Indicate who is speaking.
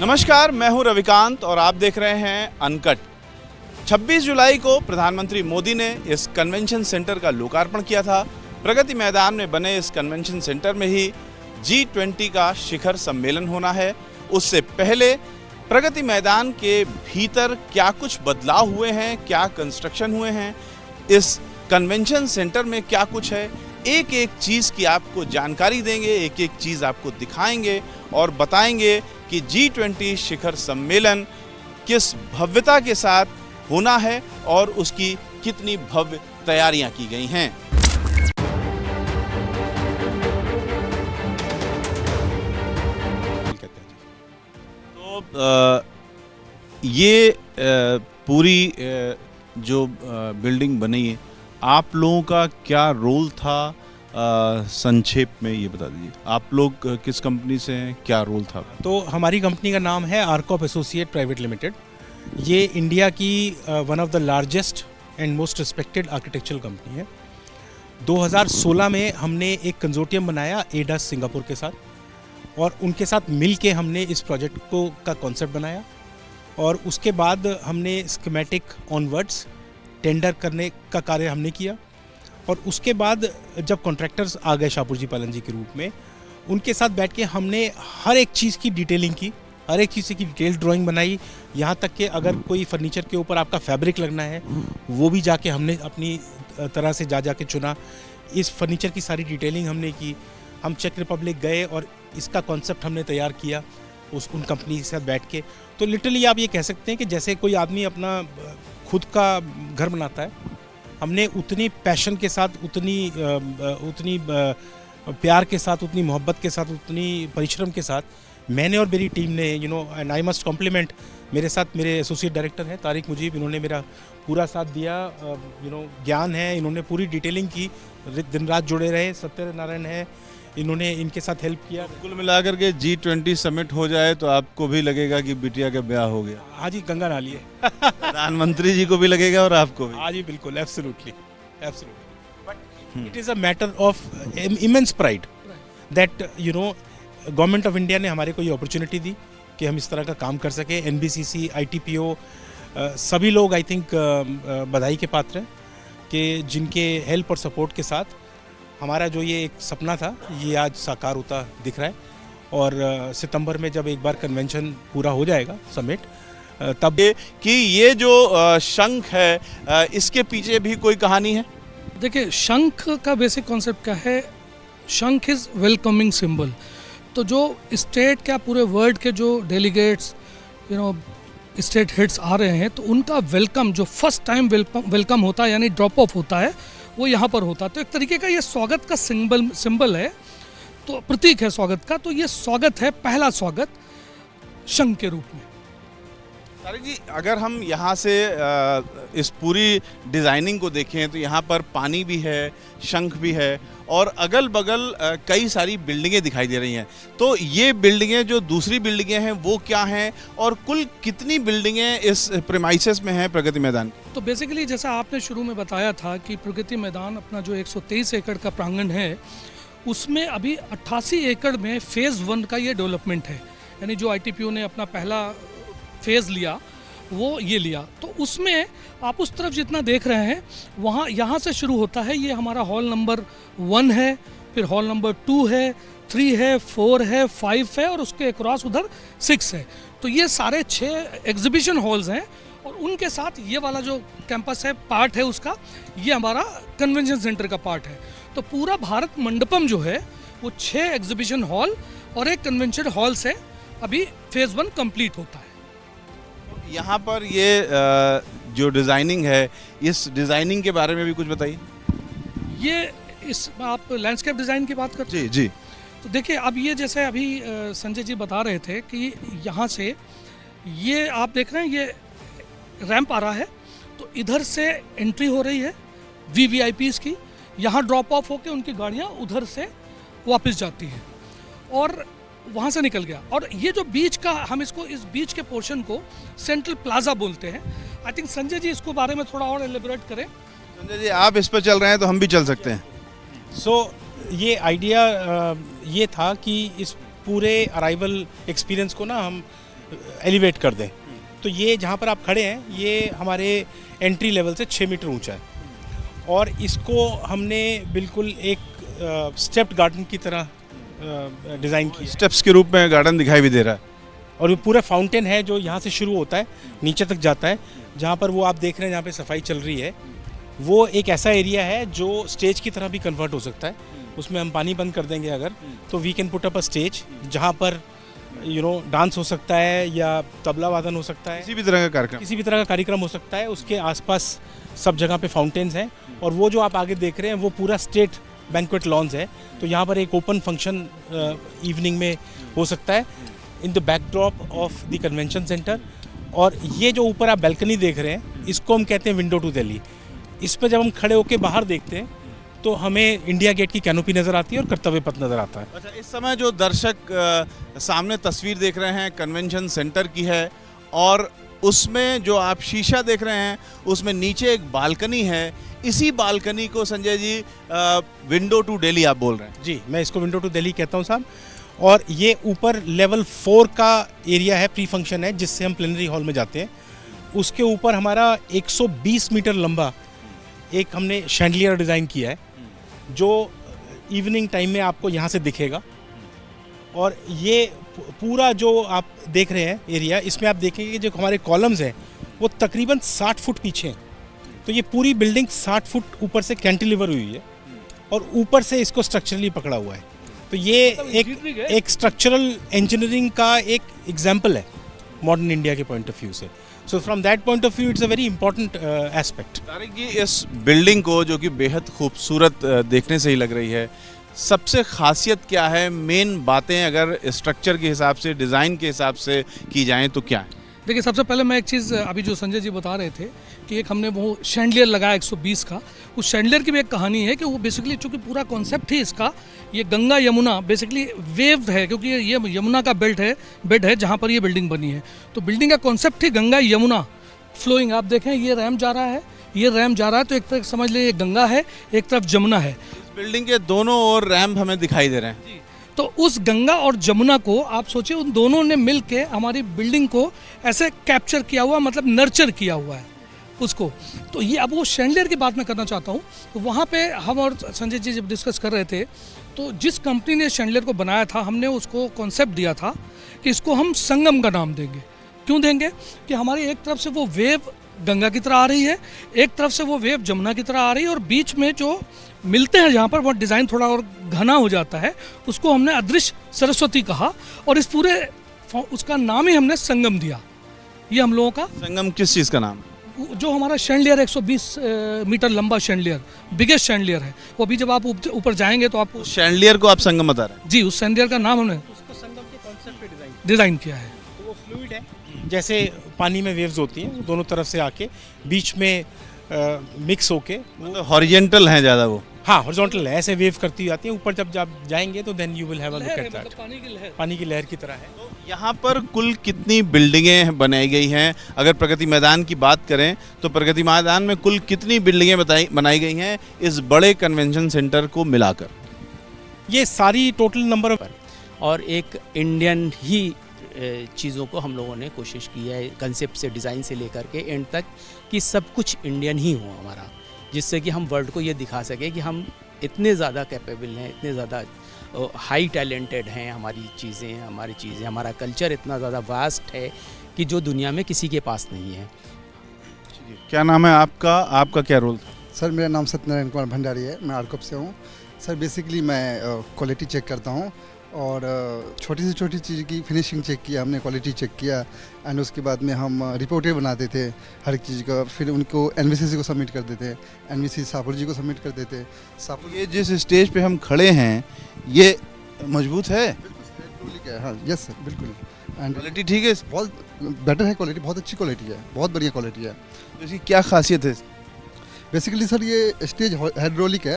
Speaker 1: नमस्कार, मैं हूं रविकांत और आप देख रहे हैं अनकट। 26 जुलाई को प्रधानमंत्री मोदी ने इस कन्वेंशन सेंटर का लोकार्पण किया था। प्रगति मैदान में बने इस कन्वेंशन सेंटर में ही G20 का शिखर सम्मेलन होना है। उससे पहले प्रगति मैदान के भीतर क्या कुछ बदलाव हुए हैं, क्या कंस्ट्रक्शन हुए हैं, इस कन्वेंशन सेंटर में क्या कुछ है, एक एक चीज़ की आपको जानकारी देंगे, एक एक चीज़ आपको दिखाएंगे और बताएंगे कि G20 शिखर सम्मेलन किस भव्यता के साथ होना है और उसकी कितनी भव्य तैयारियां की गई हैं। तो ये पूरी जो बिल्डिंग बनी है, आप लोगों का क्या रोल था? संक्षेप में ये बता दीजिए, आप लोग किस कंपनी से हैं, क्या रोल था?
Speaker 2: तो हमारी कंपनी का नाम है आर्कॉप एसोसिएट प्राइवेट लिमिटेड। ये इंडिया की one of the largest and most respected architectural company है। 2016 में हमने एक कंजोर्टियम बनाया एडास सिंगापुर के साथ और उनके साथ मिल के हमने इस प्रोजेक्ट को का कॉन्सेप्ट बनाया और उसके बाद हमने स्कीमेटिक ऑनवर्ड्स टेंडर करने का कार्य हमने किया और उसके बाद जब कॉन्ट्रैक्टर्स आ गए शाहपुर जी पालन जी के रूप में, उनके साथ बैठ के हमने हर एक चीज़ की डिटेलिंग की, हर एक चीज़ की डिटेल ड्राइंग बनाई। यहाँ तक कि अगर कोई फर्नीचर के ऊपर आपका फैब्रिक लगना है वो भी जाके हमने अपनी तरह से जा के चुना। इस फर्नीचर की सारी डिटेलिंग हमने की। हम चेक रिपब्लिक गए और इसका कॉन्सेप्ट हमने तैयार किया उन कंपनी के साथ बैठ के। तो लिटरली आप ये कह सकते हैं कि जैसे कोई आदमी अपना खुद का घर बनाता है, हमने उतनी पैशन के साथ, उतनी प्यार के साथ, उतनी मोहब्बत के साथ, उतनी परिश्रम के साथ मैंने और मेरी टीम ने एंड आई मस्ट कॉम्प्लीमेंट मेरे साथ मेरे एसोसिएट डायरेक्टर हैं तारिक मुजीब, इन्होंने मेरा पूरा साथ दिया। ज्ञान है, इन्होंने पूरी डिटेलिंग की, दिन रात जुड़े रहे। सत्यनारायण है, इन्होंने इनके साथ हेल्प किया।
Speaker 1: कुल मिलाकर के G20 समिट हो जाए तो आपको भी लगेगा कि बिटिया का ब्याह हो गया।
Speaker 2: हाँ जी, गंगा नाली है।
Speaker 1: प्रधानमंत्री जी को भी लगेगा और आपको भी।
Speaker 2: हाँ जी, बिल्कुल, absolutely. But it is a matter of immense pride that government of India ने हमारे को ये अपॉर्चुनिटी दी कि हम इस तरह का काम कर सके। NBCC, ITPO सभी लोग आई थिंक बधाई के पात्र हैं कि जिनके हेल्प और सपोर्ट के साथ हमारा जो ये एक सपना था ये आज साकार होता दिख रहा है। और सितंबर में जब एक बार कन्वेंशन पूरा हो जाएगा समिट, तब
Speaker 1: कि ये जो शंख है इसके पीछे भी कोई कहानी है।
Speaker 3: देखिए, शंख का बेसिक कॉन्सेप्ट क्या है? शंख इज़ वेलकमिंग सिंबल। तो जो स्टेट क्या पूरे वर्ल्ड के जो डेलीगेट्स स्टेट हेड्स आ रहे हैं, तो उनका वेलकम जो फर्स्ट टाइम वेलकम होता है, यानी ड्रॉप ऑफ होता है, वो यहाँ पर होता है। तो एक तरीके का ये स्वागत का सिंबल है, तो प्रतीक है स्वागत का। तो ये स्वागत है, पहला स्वागत शंख के रूप में।
Speaker 1: तारिक जी, अगर हम यहाँ से इस पूरी डिज़ाइनिंग को देखें तो यहाँ पर पानी भी है, शंख भी है और अगल बगल कई सारी बिल्डिंगें दिखाई दे रही हैं। तो ये बिल्डिंगें जो दूसरी बिल्डिंगें हैं वो क्या हैं और कुल कितनी बिल्डिंगें इस प्रेमाइसेस में हैं प्रगति मैदान?
Speaker 3: तो बेसिकली जैसा आपने शुरू में बताया था कि प्रगति मैदान अपना जो 123 एकड़ का प्रांगण है, उसमें अभी 88 एकड़ में फ़ेज़ 1 का ये डेवलपमेंट है। यानी जो ITPO ने अपना पहला फेज़ लिया वो ये लिया। तो उसमें आप उस तरफ जितना देख रहे हैं वहाँ यहाँ से शुरू होता है। ये हमारा हॉल नंबर 1 है, फिर हॉल नंबर 2 है, 3 है, 4 है, 5 है और उसके अक्रॉस उधर 6 है। तो ये सारे 6 एग्जीबिशन हॉल्स हैं और उनके साथ ये वाला जो कैंपस है पार्ट है उसका, ये हमारा कन्वेंशन सेंटर का पार्ट है। तो पूरा भारत मंडपम जो है वो 6 एग्जीबिशन हॉल और एक कन्वेंशन हॉल से अभी फ़ेज़ 1 कंप्लीट होता है।
Speaker 1: यहाँ पर ये जो डिज़ाइनिंग है, इस डिज़ाइनिंग के बारे में भी कुछ बताइए।
Speaker 3: ये इस आप लैंडस्केप डिज़ाइन की बात करते हैं?
Speaker 1: जी।
Speaker 3: तो देखिए, अब ये जैसे अभी संजय जी बता रहे थे कि यहाँ से ये आप देख रहे हैं ये रैंप आ रहा है, तो इधर से एंट्री हो रही है VVIPs की, यहाँ ड्रॉप ऑफ होकर उनकी गाड़ियाँ उधर से वापस जाती हैं और वहाँ से निकल गया। और ये जो बीच का, हम इसको इस बीच के पोर्शन को सेंट्रल प्लाजा बोलते हैं। आई थिंक संजय जी इसको बारे में थोड़ा और एलिबरेट करें।
Speaker 1: संजय जी, आप इस पर चल रहे हैं तो हम भी चल सकते हैं।
Speaker 2: ये आइडिया ये था कि इस पूरे अराइवल एक्सपीरियंस को ना हम एलिवेट कर दें। तो ये जहाँ पर आप खड़े हैं ये हमारे एंट्री लेवल से 6 मीटर ऊंचा है और इसको हमने बिल्कुल एक स्टेप्ड गार्डन की तरह डिज़ाइन किया है।
Speaker 1: स्टेप्स के रूप में गार्डन दिखाई भी दे रहा है।
Speaker 2: और ये पूरा फाउंटेन है जो यहाँ से शुरू होता है नीचे तक जाता है, जहाँ पर वो आप देख रहे हैं जहाँ पे सफाई चल रही है वो एक ऐसा एरिया है जो स्टेज की तरह भी कन्वर्ट हो सकता है। उसमें हम पानी बंद कर देंगे अगर तो we can put up a stage जहाँ पर डांस हो सकता है या तबला वादन हो सकता है,
Speaker 1: किसी भी तरह का कार्यक्रम
Speaker 2: किसी भी तरह का कार्यक्रम हो सकता है। उसके आसपास सब जगह पे फाउंटेन्स हैं और वो जो आप आगे देख रहे हैं वो पूरा स्टेट बैंक्वेट लॉन्स है। तो यहाँ पर एक ओपन फंक्शन इवनिंग में हो सकता है in the backdrop of the convention centre. और ये जो ऊपर आप बैल्कनी देख रहे हैं इसको हम कहते हैं विंडो टू दिल्ली। इस पर जब हम खड़े होकर बाहर देखते हैं तो हमें इंडिया गेट की कैनोपी नज़र आती है और कर्तव्य पथ नज़र आता है।
Speaker 1: अच्छा, इस समय जो दर्शक सामने तस्वीर देख रहे हैं कन्वेंशन सेंटर की है और उसमें जो आप शीशा देख रहे हैं उसमें नीचे एक बालकनी है। इसी बालकनी को संजय जी विंडो टू दिल्ली आप बोल रहे हैं।
Speaker 2: जी, मैं इसको विंडो टू दिल्ली कहता हूँ साहब। और ये ऊपर लेवल 4 का एरिया है, प्री फंक्शन है, जिससे हम प्लेनरी हॉल में जाते हैं। उसके ऊपर हमारा 120 मीटर लंबा एक हमने शैंडलियर डिज़ाइन किया है जो इवनिंग टाइम में आपको यहाँ से दिखेगा। और ये पूरा जो आप देख रहे हैं एरिया, इसमें आप देखेंगे कि जो हमारे कॉलम्स हैं वो तकरीबन 60 फुट पीछे हैं। तो ये पूरी बिल्डिंग 60 फुट ऊपर से कैंटिलीवर हुई है और ऊपर से इसको स्ट्रक्चरली पकड़ा हुआ है। तो ये एक स्ट्रक्चरल इंजीनियरिंग का एक एग्जाम्पल है मॉडर्न इंडिया के पॉइंट ऑफ व्यू से। So from that point of view it's a very important aspect.
Speaker 1: Tariq ji, इस बिल्डिंग को जो कि बेहद खूबसूरत देखने से ही लग रही है, सबसे खासियत क्या है? मेन बातें अगर स्ट्रक्चर के हिसाब से, डिज़ाइन के हिसाब से की जाएं तो क्या है?
Speaker 3: देखिए, सबसे पहले मैं एक चीज़ अभी जो संजय जी बता रहे थे कि एक हमने वो शैंडलियर लगाया 120 का। उस शैंडलियर की भी एक कहानी है कि वो बेसिकली चूँकि पूरा कॉन्सेप्ट ही इसका ये गंगा यमुना बेसिकली वेव्ड है, क्योंकि ये यमुना का बेड है जहाँ पर ये बिल्डिंग बनी है। तो बिल्डिंग का कॉन्सेप्ट ही गंगा यमुना फ्लोइंग। आप देखें ये रैम जा रहा है, ये रैम जा रहा है, तो एक तरफ समझ लीजिए गंगा है, एक तरफ जमुना है।
Speaker 1: बिल्डिंग के दोनों ओर रैम्प हमें दिखाई दे रहे हैं।
Speaker 3: तो उस गंगा और जमुना को आप सोचिए उन दोनों ने मिल के हमारी बिल्डिंग को ऐसे कैप्चर किया हुआ, मतलब नर्चर किया हुआ है उसको। तो ये अब वो शैंडलियर की बात मैं करना चाहता हूँ। तो वहाँ पे हम और संजय जी जब डिस्कस कर रहे थे तो जिस कंपनी ने शैंडलियर को बनाया था हमने उसको कॉन्सेप्ट दिया था कि इसको हम संगम का नाम देंगे। क्यों देंगे? कि हमारी एक तरफ से वो वेव गंगा की तरह आ रही है, एक तरफ से वो वेव जमुना की तरह आ रही है और बीच में जो मिलते हैं जहाँ पर वो डिज़ाइन थोड़ा और घना हो जाता है उसको हमने अदृश्य सरस्वती कहा और इस पूरे उसका नाम ही हमने संगम दिया। ये हम लोगों का
Speaker 1: संगम किस चीज़ का नाम?
Speaker 3: जो हमारा शैंडलियर 120 मीटर लंबा शैंडलियर, बिगेस्ट शैंडलियर है वो। अभी जब आप ऊपर जाएंगे तो आपको
Speaker 1: शैंडलियर को आप संगम बता रहे हैं?
Speaker 3: जी, उस शैंडलियर का नाम हमने
Speaker 2: संगम के कॉन्सेप्ट पे
Speaker 3: डिज़ाइन किया है।
Speaker 2: तो वो फ्लूइड है, जैसे पानी में वेव्स होती हैं, दोनों तरफ से आके बीच में मिक्स होके
Speaker 1: मतलब हॉरिजेंटल है ज़्यादा वो?
Speaker 2: हाँ, हॉरिजॉन्टल है, ऐसे वेव करती जाती है। ऊपर जब आप जाएंगे तो then you will have a look at that. पानी की लहर की तरह है।
Speaker 1: तो यहाँ पर कुल कितनी बिल्डिंगें बनाई गई हैं? अगर प्रगति मैदान की बात करें तो प्रगति मैदान में कुल कितनी बिल्डिंगें बनाई गई हैं इस बड़े कन्वेंशन सेंटर को मिलाकर?
Speaker 2: ये सारी टोटल नंबर ऑफ
Speaker 4: और एक इंडियन ही चीज़ों को हम लोगों ने कोशिश की है, कंसेप्ट से, डिज़ाइन से लेकर के एंड तक, कि सब कुछ इंडियन ही हो हमारा, जिससे कि हम वर्ल्ड को ये दिखा सके कि हम इतने ज़्यादा कैपेबल हैं, इतने ज़्यादा हाई टैलेंटेड हैं। हमारी चीज़ें, हमारा कल्चर इतना ज़्यादा वास्ट है कि जो दुनिया में किसी के पास नहीं है।
Speaker 1: क्या नाम है आपका क्या रोल था?
Speaker 5: सर, मेरा नाम सत्यनारायण कुमार भंडारी है, मैं आरकोप से हूँ। सर, बेसिकली मैं क्वालिटी चेक करता हूँ और छोटी से छोटी चीज़ की फिनिशिंग चेक किया हमने, क्वालिटी चेक किया एंड उसके बाद में हम रिपोर्टें बनाते थे हर एक चीज़ का, फिर उनको एनवीसीसी को सबमिट कर देते, एनवीसी सापुर जी को सबमिट कर देते।
Speaker 1: ये जिस स्टेज पे हम खड़े हैं ये मजबूत है?
Speaker 5: बिल्कुल, हाँ, यस सर, बिल्कुल। एंड
Speaker 1: क्वालिटी ठीक है?
Speaker 5: बहुत बेटर है क्वालिटी, बहुत अच्छी क्वालिटी है, बहुत बढ़िया क्वालिटी है।
Speaker 1: तो इसकी क्या खासियत है?
Speaker 5: बेसिकली सर ये स्टेज हाइड्रोलिक है।